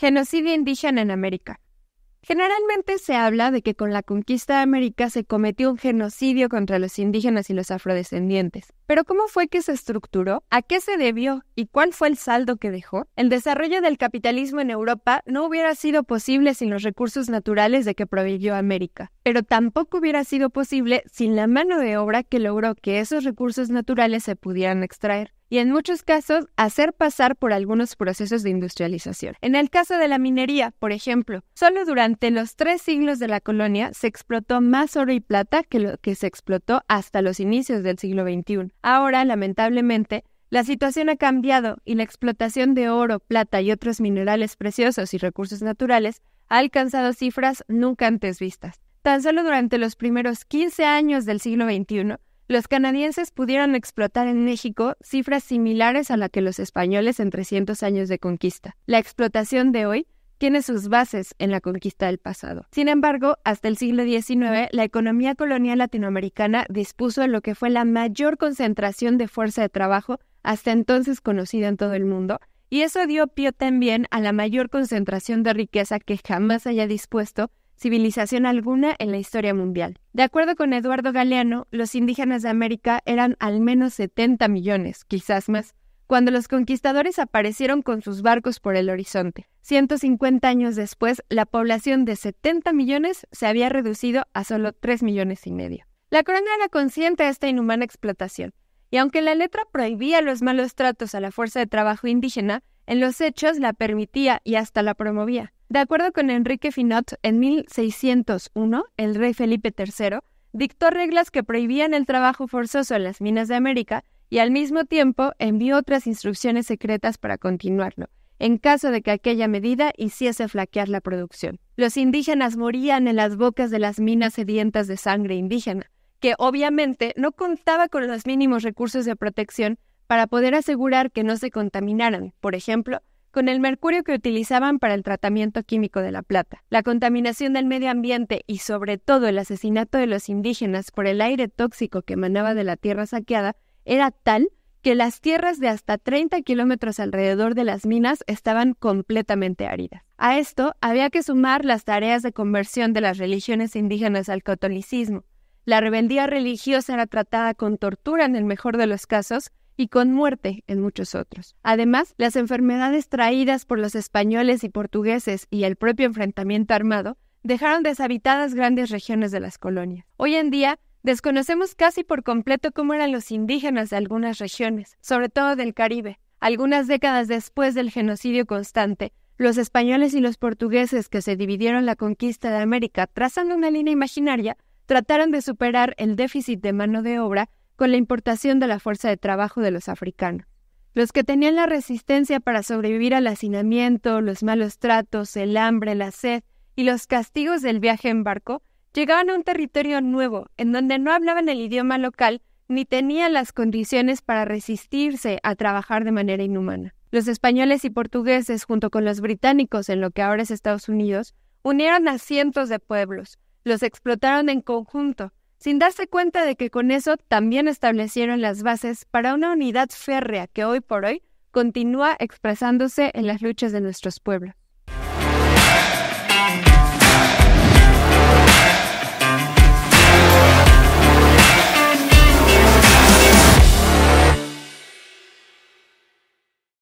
Genocidio indígena en América. Generalmente se habla de que con la conquista de América se cometió un genocidio contra los indígenas y los afrodescendientes. Pero ¿cómo fue que se estructuró? ¿A qué se debió? ¿Y cuál fue el saldo que dejó? El desarrollo del capitalismo en Europa no hubiera sido posible sin los recursos naturales de que proveyó América, pero tampoco hubiera sido posible sin la mano de obra que logró que esos recursos naturales se pudieran extraer y en muchos casos hacer pasar por algunos procesos de industrialización. En el caso de la minería, por ejemplo, solo durante los 3 siglos de la colonia se explotó más oro y plata que lo que se explotó hasta los inicios del siglo XXI. Ahora, lamentablemente, la situación ha cambiado y la explotación de oro, plata y otros minerales preciosos y recursos naturales ha alcanzado cifras nunca antes vistas. Tan solo durante los primeros 15 años del siglo XXI, los canadienses pudieron explotar en México cifras similares a la que los españoles en 300 años de conquista. La explotación de hoy tiene sus bases en la conquista del pasado. Sin embargo, hasta el siglo XIX, la economía colonial latinoamericana dispuso de lo que fue la mayor concentración de fuerza de trabajo hasta entonces conocida en todo el mundo, y eso dio pie también a la mayor concentración de riqueza que jamás haya dispuesto civilización alguna en la historia mundial. De acuerdo con Eduardo Galeano, los indígenas de América eran al menos 70 millones, quizás más, cuando los conquistadores aparecieron con sus barcos por el horizonte. 150 años después, la población de 70 millones se había reducido a solo 3 millones y medio. La corona era consciente de esta inhumana explotación, y aunque la letra prohibía los malos tratos a la fuerza de trabajo indígena, en los hechos la permitía y hasta la promovía. De acuerdo con Enrique Finot, en 1601, el rey Felipe III dictó reglas que prohibían el trabajo forzoso en las minas de América y al mismo tiempo envió otras instrucciones secretas para continuarlo, en caso de que aquella medida hiciese flaquear la producción. Los indígenas morían en las bocas de las minas sedientas de sangre indígena, que obviamente no contaba con los mínimos recursos de protección para poder asegurar que no se contaminaran, por ejemplo, con el mercurio que utilizaban para el tratamiento químico de la plata. La contaminación del medio ambiente y sobre todo el asesinato de los indígenas por el aire tóxico que emanaba de la tierra saqueada era tal que las tierras de hasta 30 kilómetros alrededor de las minas estaban completamente áridas. A esto había que sumar las tareas de conversión de las religiones indígenas al catolicismo. La rebeldía religiosa era tratada con tortura en el mejor de los casos y con muerte en muchos otros. Además, las enfermedades traídas por los españoles y portugueses y el propio enfrentamiento armado dejaron deshabitadas grandes regiones de las colonias. Hoy en día, desconocemos casi por completo cómo eran los indígenas de algunas regiones, sobre todo del Caribe. Algunas décadas después del genocidio constante, los españoles y los portugueses que se dividieron la conquista de América trazando una línea imaginaria, trataron de superar el déficit de mano de obra con la importación de la fuerza de trabajo de los africanos. Los que tenían la resistencia para sobrevivir al hacinamiento, los malos tratos, el hambre, la sed y los castigos del viaje en barco, llegaban a un territorio nuevo, en donde no hablaban el idioma local ni tenían las condiciones para resistirse a trabajar de manera inhumana. Los españoles y portugueses, junto con los británicos en lo que ahora es Estados Unidos, unieron a cientos de pueblos, los explotaron en conjunto, sin darse cuenta de que con eso también establecieron las bases para una unidad férrea que hoy por hoy continúa expresándose en las luchas de nuestros pueblos.